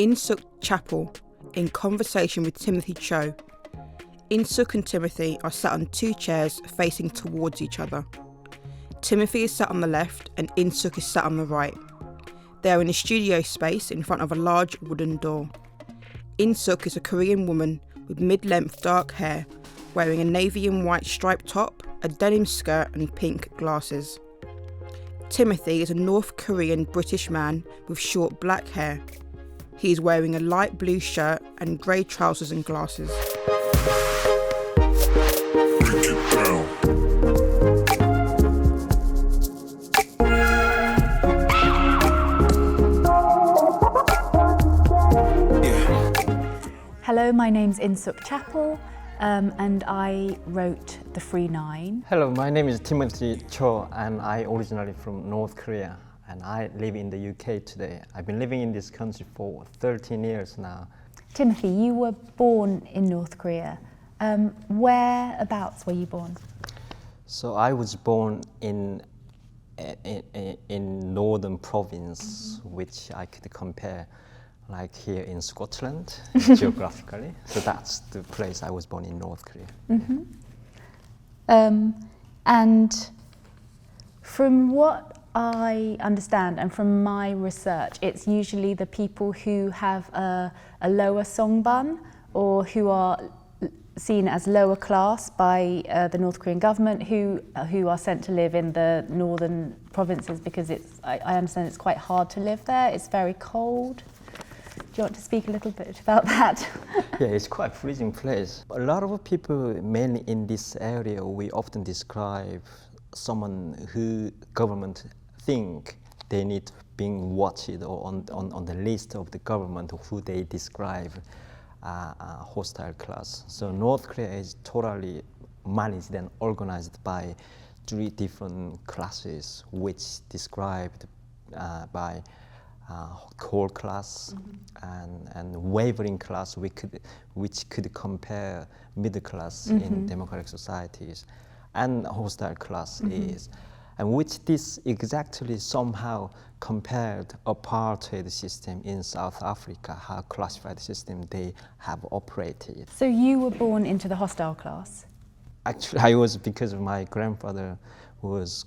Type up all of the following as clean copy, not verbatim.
In-Sook Chappell in conversation with Timothy Cho. In-Sook and Timothy are sat on two chairs facing towards each other. Timothy is sat on the left and In-Sook is sat on the right. They are in a studio space in front of a large wooden door. In-Sook is a Korean woman with mid-length dark hair, wearing a navy and white striped top, a denim skirt and pink glasses. Timothy is a North Korean British man with short black hair. He is wearing a light blue shirt and grey trousers and glasses. Hello, my name's In-Sook Chappell and I wrote the Free9. Hello, my name is Timothy Cho and I originally from North Korea and I live in the UK today. I've been living in this country for 13 years now. Timothy, you were born in North Korea. Whereabouts were you born? So I was born in northern province, which I could compare like here in Scotland, geographically. So that's the place I was born in North Korea. And from what I understand and from my research, it's usually the people who have a lower songbun or who are seen as lower class by the North Korean government who are sent to live in the northern provinces because I understand it's quite hard to live there, it's very cold. Do you want to speak a little bit about that? Yeah, it's quite a freezing place. A lot of people, mainly in this area, we often describe someone who government think they need being watched or on the list of the government who they describe a hostile class. So North Korea is totally managed and organized by three different classes, which described by core class and wavering class, which could compare middle class in democratic societies, and hostile class is, and which this exactly somehow compared apartheid system in South Africa, how classified system they have operated. So you were born into the hostile class? Actually, I was because of my grandfather was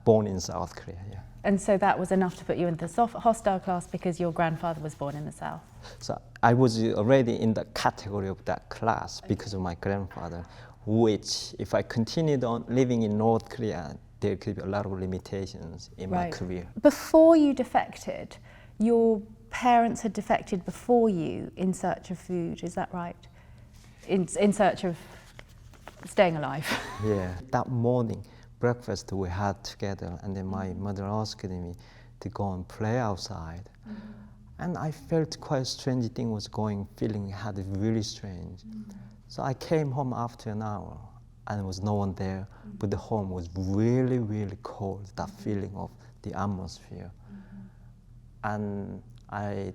born in South Korea. Yeah. And so that was enough to put you into the hostile class because your grandfather was born in the South? So I was already in the category of that class because of my grandfather, which if I continued on living in North Korea, there could be a lot of limitations in my career. Before you defected, your parents had defected before you in search of food, is that right? In search of staying alive? Yeah, that morning, breakfast we had together, and then my mother asked me to go and play outside. And I felt quite a strange thing was feeling had it really strange. So I came home after an hour and there was no one there, but the home was really, really cold, that feeling of the atmosphere. And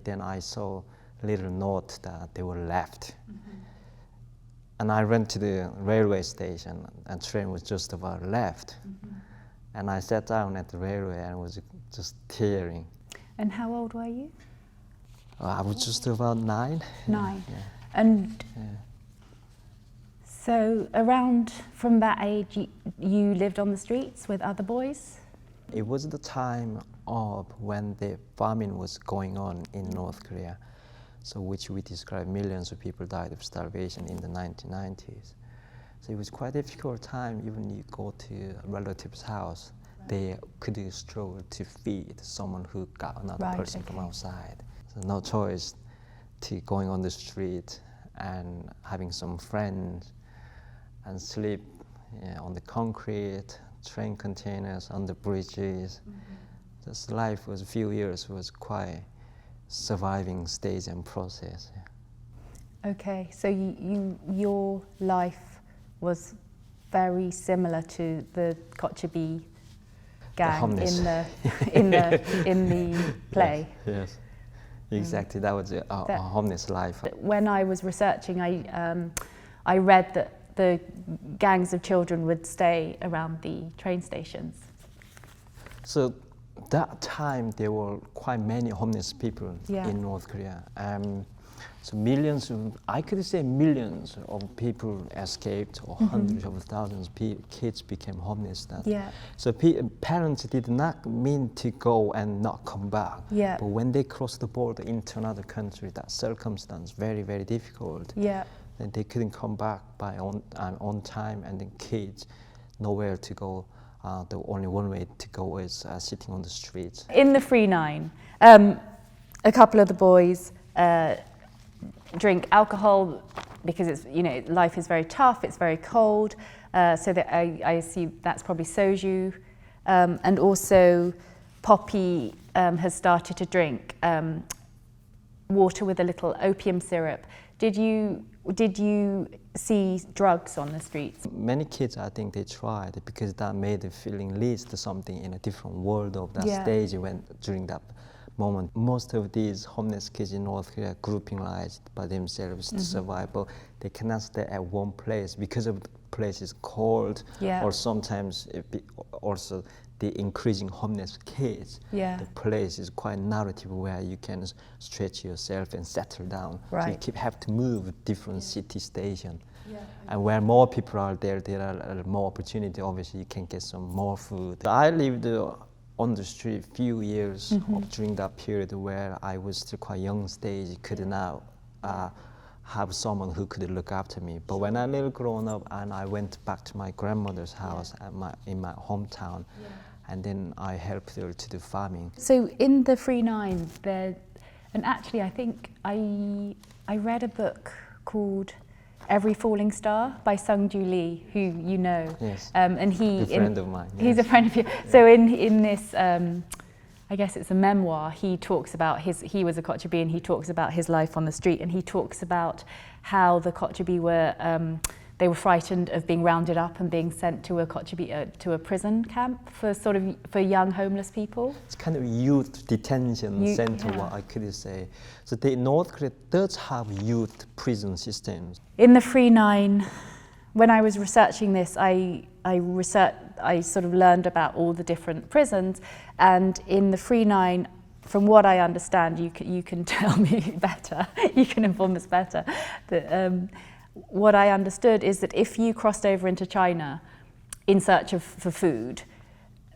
then I saw a little note that they were left. And I ran to the railway station and train was just about left. And I sat down at the railway and was just tearing. And how old were you? I was just about 9. 9. Yeah. And so around from that age, you lived on the streets with other boys? It was the time of when the famine was going on in North Korea. So which we describe millions of people died of starvation in the 1990s. So it was quite a difficult time. Even you go to a relative's house, they could struggle to feed someone who got another person from outside. So no choice to going on the street and having some friends and sleep on the concrete, train containers, on the bridges. This life was a few years was quite surviving stage and process. Okay, so your life was very similar to the Kochubee gang in the play. Yes, exactly. That was a homeless life. When I was researching, I read that the gangs of children would stay around the train stations. So that time there were quite many homeless people Yeah. in North Korea. So millions of, I could say millions of people escaped, or hundreds of thousands of kids became homeless. Yeah. So parents did not mean to go and not come back. Yeah. But when they crossed the border into another country, that circumstance very, very difficult. Yeah. And they couldn't come back by on time, and then kids nowhere to go. The only one way to go is sitting on the streets. In the Free9, a couple of the boys drink alcohol because it's, you know, life is very tough, it's very cold, so that I assume that's probably soju, and also Poppy has started to drink water with a little opium syrup. Did you see drugs on the streets? Many kids, I think they tried because that made them feeling least something in a different world of that Yeah. stage when during that moment. Most of these homeless kids in North Korea groupingized by themselves to survive, but they cannot stay at one place because of the place is cold, Yeah. or sometimes also the increasing homeless kids. Yeah. The place is quite narrative where you can stretch yourself and settle down. So you Right. have to move different city station. Yeah. And where more people are there are more opportunity. Obviously, you can get some more food. I lived on the street few years during that period where I was still quite young stage, could now have someone who could look after me. But when I little grown up and I went back to my grandmother's house in my hometown, and then I helped her to do farming. So in the Free9, there, and actually I think I read a book called Every Falling Star by Sung-Ju Lee, who you know. Yes. And he, A friend of mine. He's a yes. friend of you. So in this, I guess it's a memoir, he talks about he was a Kochubee, and he talks about his life on the street, and he talks about how the Kochubee were, they were frightened of being rounded up and being sent to a Kochubee, to a prison camp for young homeless people. It's kind of youth detention center, yeah. what I could say. So North Korea does have youth prison systems. In the Free9, when I was researching this, I sort of learned about all the different prisons, and in the Free9, from what I understand, you can tell me better, you can inform us better, that what I understood is that if you crossed over into China in search for food,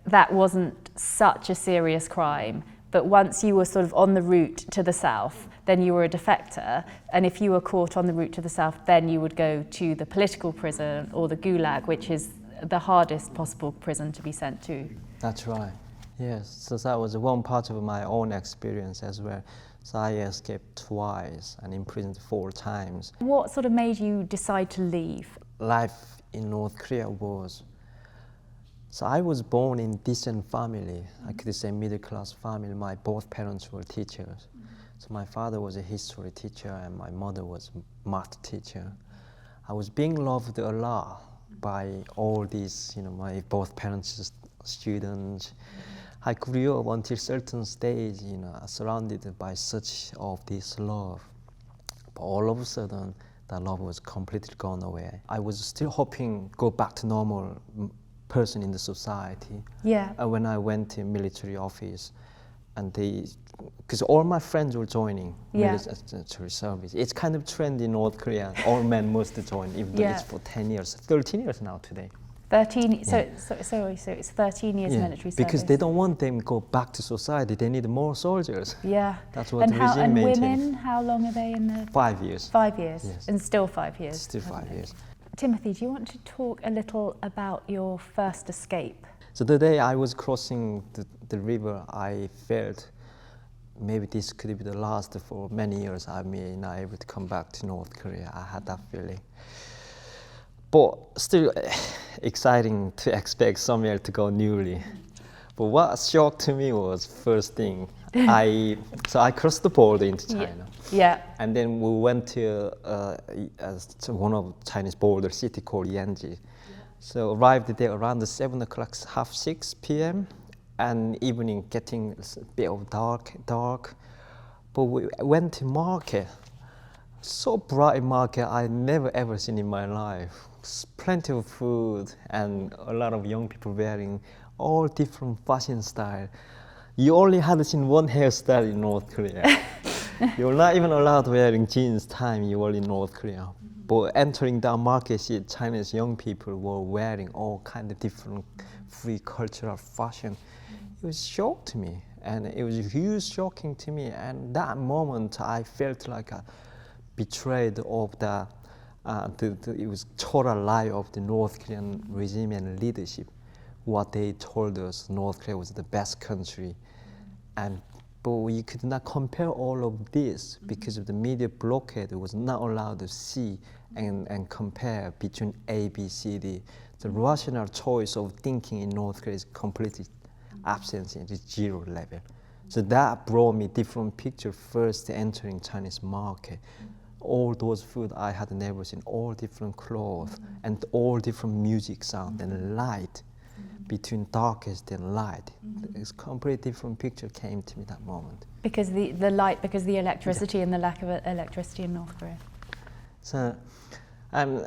that wasn't such a serious crime. But once you were sort of on the route to the south, then you were a defector. And if you were caught on the route to the south, then you would go to the political prison or the gulag, which is the hardest possible prison to be sent to. That's right. Yes, so that was one part of my own experience as well. So I escaped twice and imprisoned 4 times. What sort of made you decide to leave? Life in North Korea was, so I was born in decent family. I could say middle class family. My both parents were teachers. So my father was a history teacher and my mother was a math teacher. I was being loved a lot by all these, my both parents students. I grew up until certain stage, surrounded by such of this love. But all of a sudden, that love was completely gone away. I was still hoping go back to normal person in the society. Yeah. And when I went to military office, and because all my friends were joining military service. It's kind of trend in North Korea. All men must join, even though it's for 10 years, 13 years now today. 13, so it's 13 years military service. Because they don't want them to go back to society. They need more soldiers. Yeah. That's what the regime maintains. And maintains. women, how long are they in the... 5 years. 5 years, Yes. and still 5 years. Still 5 years. Timothy, do you want to talk a little about your first escape? So the day I was crossing the river, I felt maybe this could be the last for many years. I may not able to come back to North Korea. I had that feeling. But still exciting to expect somewhere to go newly. But what shocked to me was first thing, I crossed the border into China. Yeah. And then we went to one of Chinese border city called Yanji. Yeah. So arrived there around the 7 o'clock, half 6 p.m. and evening getting a bit of dark. But we went to market. So bright market I never ever seen in my life. Plenty of food and a lot of young people wearing all different fashion style. You only had seen one hairstyle in North Korea. You're not even allowed wearing jeans time you were in North Korea. But entering that market, see, Chinese young people were wearing all kind of different free cultural fashion. It was shock to me, and it was a huge shocking to me. And that moment, I felt like a betrayed of it was total lie of the North Korean regime and leadership. What they told us, North Korea was the best country, but we could not compare all of this because of the media blockade. It was not allowed to see and compare between A, B, C, D. The rational choice of thinking in North Korea is completely absent in the zero level. So that brought me different picture first entering Chinese market. All those food I had never seen, all different clothes and all different music sound and light. Between darkest and light, it's completely different picture came to me that moment. Because the light, because the electricity and the lack of electricity in North Korea. So, and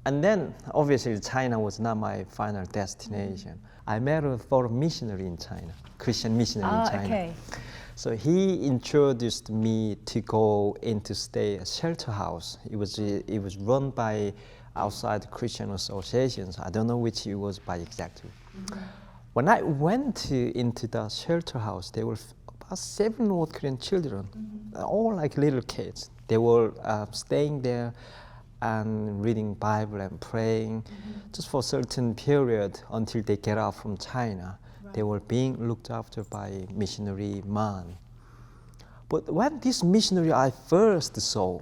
then obviously China was not my final destination. I met a foreign missionary in China, Christian missionary in China. Okay. So he introduced me to go in to stay at a shelter house. It was run by outside Christian associations. I don't know which it was by exactly. When I went into the shelter house, there were about 7 North Korean children, all like little kids. They were staying there and reading Bible and praying just for a certain period until they get out from China. Right. They were being looked after by missionary man. But when this missionary I first saw,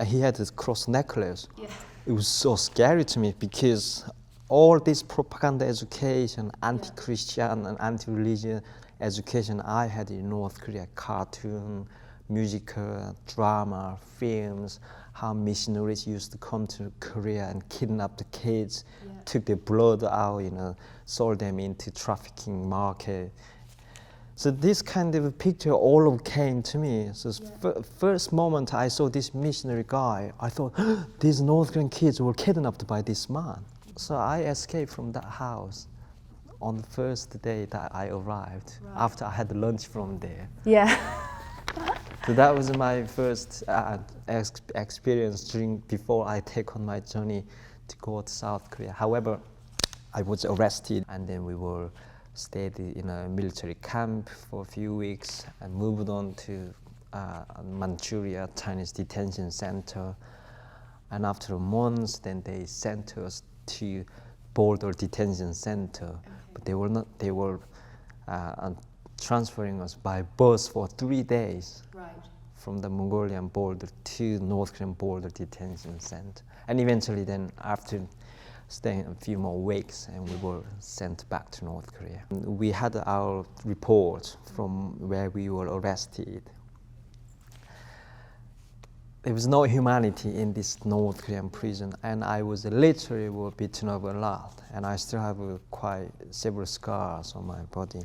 he had this cross necklace. Yeah. It was so scary to me because all this propaganda education, anti-Christian and anti-religion education I had in North Korea, cartoon, musical, drama, films, how missionaries used to come to Korea and kidnap the kids, took their blood out, sold them into trafficking market. So this kind of picture all came to me. So first moment I saw this missionary guy, I thought, these North Korean kids were kidnapped by this man. So I escaped from that house on the first day that I arrived, after I had lunch from there. Yeah. So that was my first experience before I take on my journey to go to South Korea. However, I was arrested, and then we were stayed in a military camp for a few weeks and moved on to Manchuria Chinese detention center. And after months, then they sent us to border detention center. Okay. But they were transferring us by bus for 3 days. Right. From the Mongolian border to North Korean border detention center. And eventually then after staying a few more weeks, and we were sent back to North Korea. We had our report from where we were arrested. There was no humanity in this North Korean prison, and I was literally beaten up a lot, and I still have quite several scars on my body.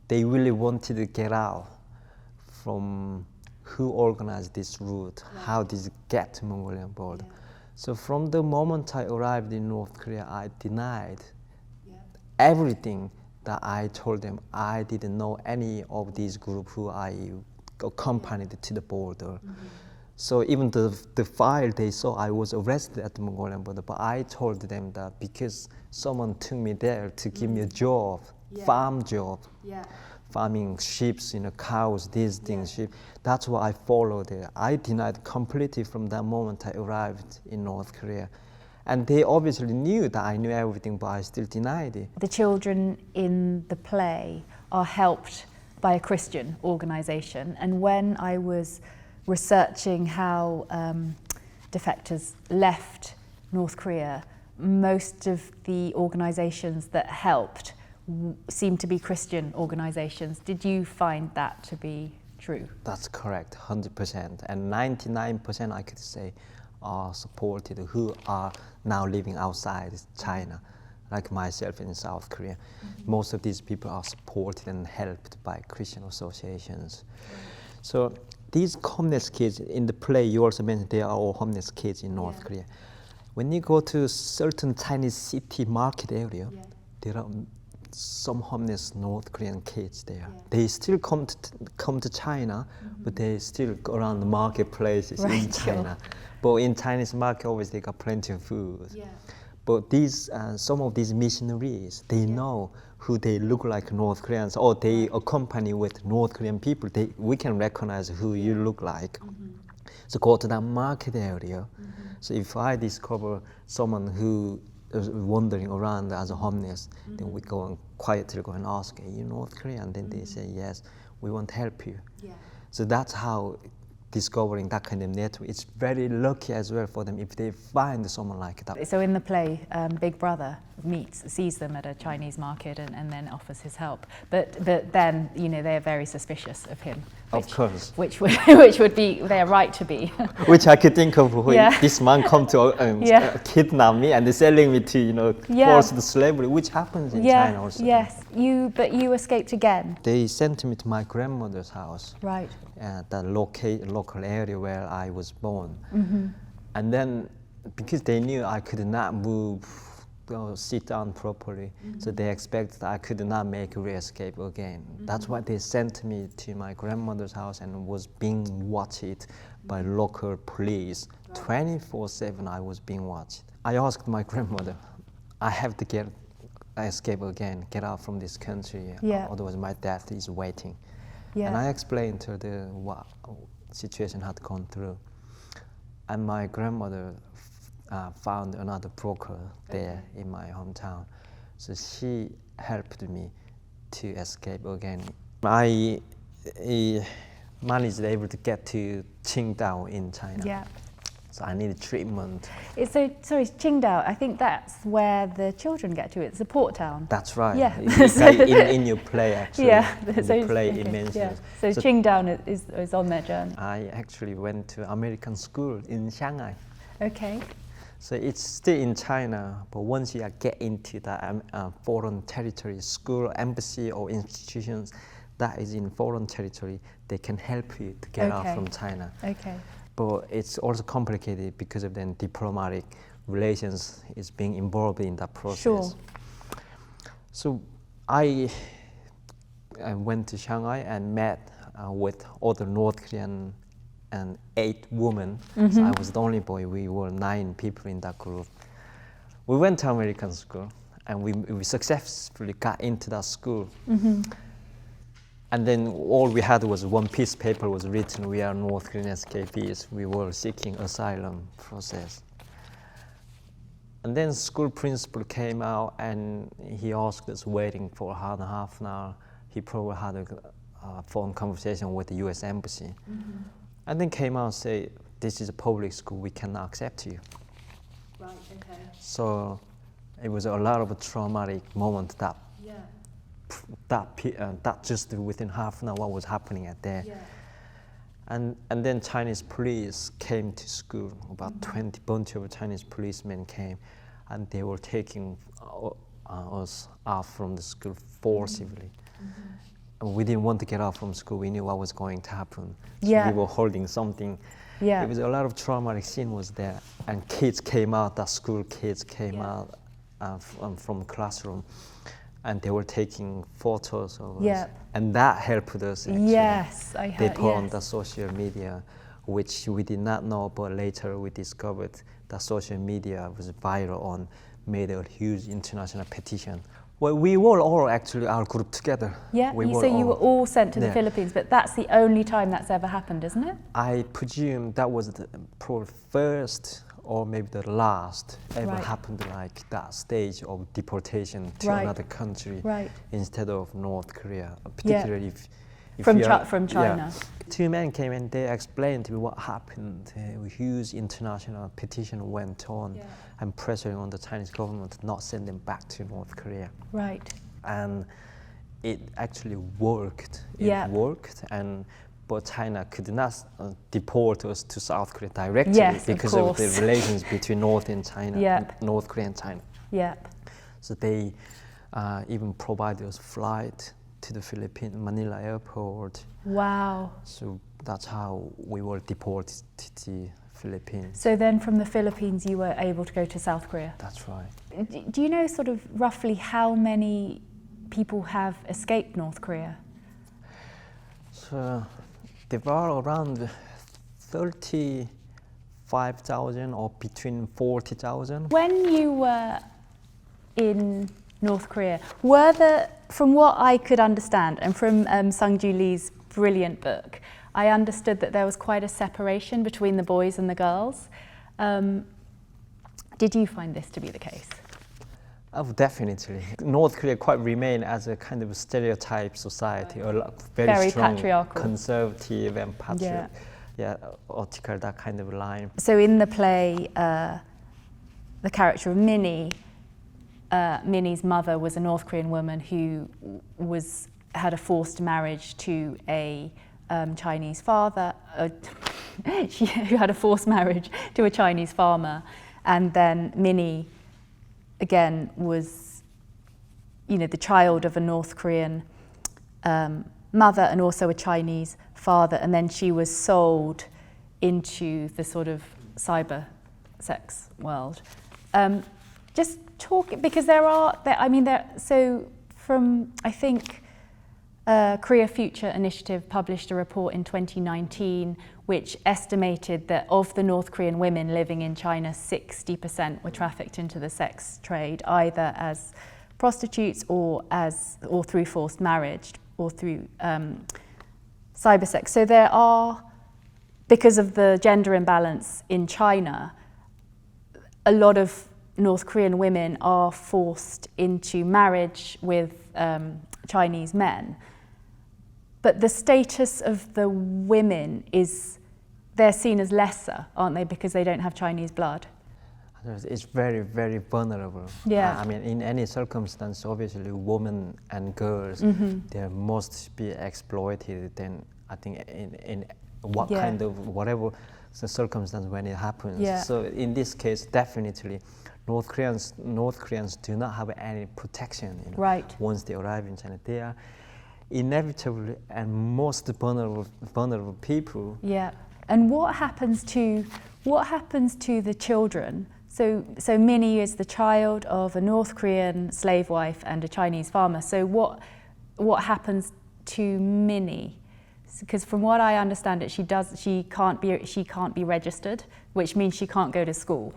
They really wanted to get out from who organized this route, how did it get to Mongolian border. Yeah. So from the moment I arrived in North Korea, I denied everything that I told them. I didn't know any of these groups who I accompanied to the border. So even the file they saw, I was arrested at the Mongolian border, but I told them that because someone took me there to give me a job, farm job, farming sheep, cows, these things, sheep. That's what I followed there. I denied completely from that moment I arrived in North Korea. And they obviously knew that I knew everything, but I still denied it. The children in the play are helped by a Christian organization. And when I was researching how defectors left North Korea, most of the organizations that helped seem to be Christian organizations. Did you find that to be true? That's correct, 100%. And 99% I could say are supported who are now living outside China, like myself in South Korea. Most of these people are supported and helped by Christian associations. So these homeless kids in the play, you also mentioned they are all homeless kids in North Korea. When you go to certain Chinese city market area, there are some homeless North Korean kids there. They still come to China, but they still go around the marketplaces in China. But in Chinese market, always they got plenty of food. But these, some of these missionaries, they know who they look like North Koreans, or they accompany with North Korean people. We can recognize who you look like. So go to that market area. So if I discover someone who is wandering around as a homeless, then we go and quietly go and ask, are you North Korean? Then they say, yes, we want to help you. So that's how discovering that kind of network. It's very lucky as well for them if they find someone like that. So in the play, Big Brother sees them at a Chinese market and then offers his help. But then, you know, they're very suspicious of him. Of course. Which would be their right to be. Which I could think of when this man come to kidnap me and they're selling me to, you know, forced slavery, which happens in China also. Yes, but you escaped again. They sent me to my grandmother's house. Right. The local area where I was born. And then, because they knew I could not move or sit down properly, so they expected I could not make a re-escape again. That's why they sent me to my grandmother's house and was being watched by local police. 24/7 I was being watched. I asked my grandmother, I have to escape again, get out from this country, otherwise my death is waiting. And I explained to her what situation had gone through. And my grandmother found another broker there in my hometown. So she helped me to escape again. I managed able to get to Qingdao in China. So I needed treatment. Sorry, Qingdao, I think that's where the children get to. It's a port town. That's right. Yeah. in your play, actually. So play it mentions. So Qingdao is on their journey. I actually went to American school in Shanghai. Okay. So it's still in China, but once you get into the foreign territory, school, embassy, or institutions that is in foreign territory, they can help you to get out from China. Okay. But it's also complicated because of the diplomatic relations is being involved in that process. Sure. So I went to Shanghai and met with other North Korean and 8 women. So I was the only boy. We were 9 people in that group. We went to American school and we successfully got into that school. And then all we had was one piece of paper was written, we are North Korean escapees. We were seeking asylum process. And then school principal came out and he asked us waiting for half an hour. He probably had a phone conversation with the US Embassy. And then came out and said, this is a public school, we cannot accept you. Right, okay. So it was a lot of a traumatic moment that just within half an hour what was happening at there. And then Chinese police came to school, about 20 bunch of Chinese policemen came, and they were taking us out from the school forcibly. And we didn't want to get out from school, we knew what was going to happen. So we were holding something. It was a lot of traumatic scene was there, and kids came out, the school kids came out from classroom, and they were taking photos of us. And that helped us actually. Yes, I heard. They put on the social media, which we did not know, but later we discovered that social media was viral on, made a huge international petition. Well, we were all actually our group together. You were all sent to the Philippines, but that's the only time that's ever happened, isn't it? I presume that was the first or maybe the last ever happened like that stage of deportation to another country instead of North Korea, particularly if from China. 2 men came and they explained to me what happened. A huge international petition went on and pressuring on the Chinese government to not send them back to North Korea. Right. And it actually worked. Worked, but China could not deport us to South Korea directly because of the relations between North and China, North Korea and China. So they even provided us flight to the Philippines, Manila airport. Wow. So that's how we were deported to the Philippines. So then from the Philippines you were able to go to South Korea? That's right. Do you know sort of roughly how many people have escaped North Korea? So there were around 35,000 or between 40,000. When you were in North Korea, were there, from what I could understand, and from Sung-Ju Lee's brilliant book, I understood that there was quite a separation between the boys and the girls. Did you find this to be the case? Oh, definitely. North Korea quite remain as a kind of stereotype society, a very strong, patriarchal, conservative and article, that kind of line. So in the play, the character of Minnie, Minnie's mother was a North Korean woman who had a forced marriage to a Chinese father. Who had a forced marriage to a Chinese farmer, and then Minnie, again, was, the child of a North Korean mother and also a Chinese father, and then she was sold into the sort of cyber sex world. Just talk, because I think Korea Future Initiative published a report in 2019 which estimated that of the North Korean women living in China, 60% were trafficked into the sex trade, either as prostitutes or through forced marriage or through cyber sex. So there are, because of the gender imbalance in China, a lot of North Korean women are forced into marriage with Chinese men. But the status of the women they're seen as lesser, aren't they, because they don't have Chinese blood? It's very, very vulnerable. Yeah. I mean, in any circumstance, obviously, women and girls, they must be exploited. Then I think in what kind of whatever the circumstance when it happens. Yeah. So in this case, definitely, North Koreans do not have any protection. Right. Once they arrive in China, they are inevitably and most vulnerable people. Yeah. And what happens to the children? So Minnie is the child of a North Korean slave wife and a Chinese farmer. So what happens to Minnie? Because from what I understand, she can't be registered, which means she can't go to school,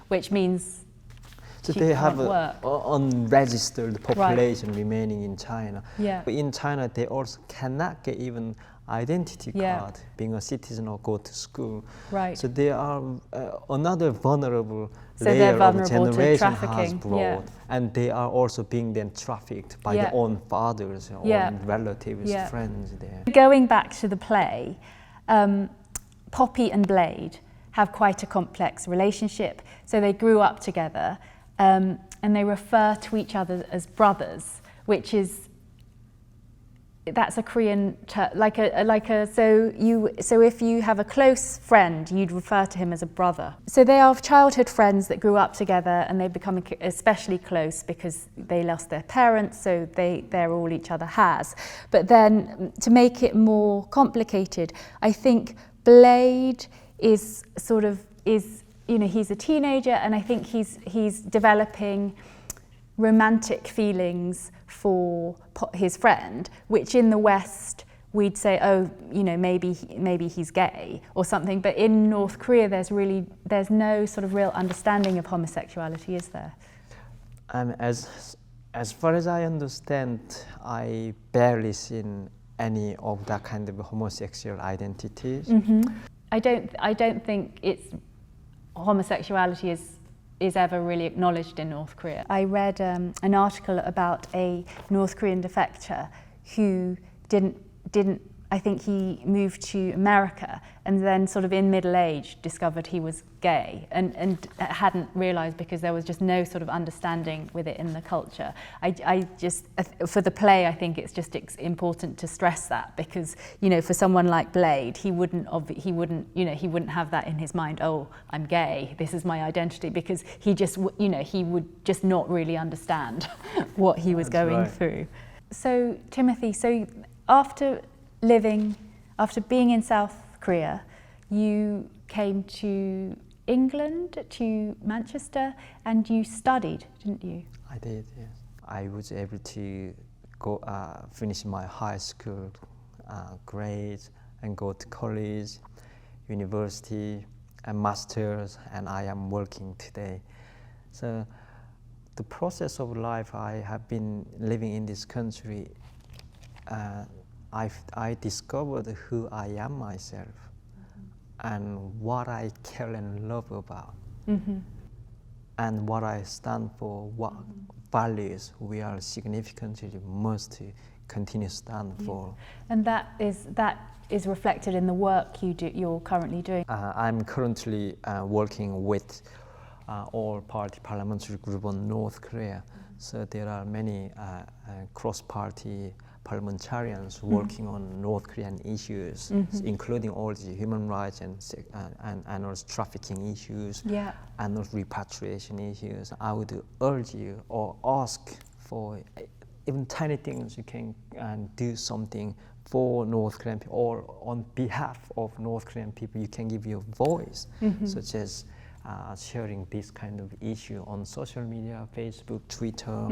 which means so she they can't have work. an unregistered population remaining in China. Yeah. But in China, they also cannot get even identity card, being a citizen or go to school. Right. So they are another vulnerable So layer they're of vulnerable to generation has trafficking. brought, and they are also being then trafficked by their own fathers or relatives, friends there. Going back to the play, Poppy and Blade have quite a complex relationship. So they grew up together, and they refer to each other as brothers, which is, that's a Korean term, so if you have a close friend, you'd refer to him as a brother. So they are childhood friends that grew up together, and they become especially close because they lost their parents, so they're all each other has. But then to make it more complicated, I think Blade is he's a teenager, and I think he's developing romantic feelings for his friend, which in the West we'd say, maybe he's gay or something. But in North Korea, there's no sort of real understanding of homosexuality, is there? As far as I understand, I barely seen any of that kind of homosexual identities. Mm-hmm. I don't think homosexuality is ever really acknowledged in North Korea. I read an article about a North Korean defector who I think he moved to America, and then sort of in middle age discovered he was gay and hadn't realised, because there was just no sort of understanding with it in the culture. I just, for the play, I think it's just important to stress that, because for someone like Blade, he wouldn't have that in his mind. Oh, I'm gay. This is my identity, because he just he would just not really understand what he was going through. So Timothy, after being in South Korea, you came to England, to Manchester, and you studied, didn't you? I did, yes. I was able to go finish my high school grades and go to college, university, and masters, and I am working today. So the process of life I have been living in this country, I discovered who I am myself and what I care and love about, and what I stand for, what values we are significantly must continue to stand for. And that is reflected in the work you're currently doing. I'm currently working with all-party parliamentary group on North Korea. So there are many cross-party parliamentarians working on North Korean issues, including all the human rights and also trafficking issues, and also repatriation issues. I would urge you or ask for even tiny things you can do something for North Korean people, or on behalf of North Korean people. You can give your voice, such as sharing this kind of issue on social media, Facebook, Twitter,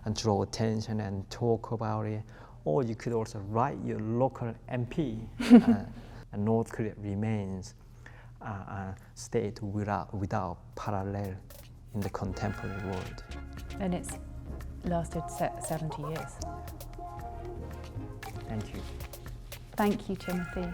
and draw attention and talk about it. Or you could also write your local MP. And North Korea remains a state without parallel in the contemporary world. And it's lasted 70 years. Thank you. Thank you, Timothy.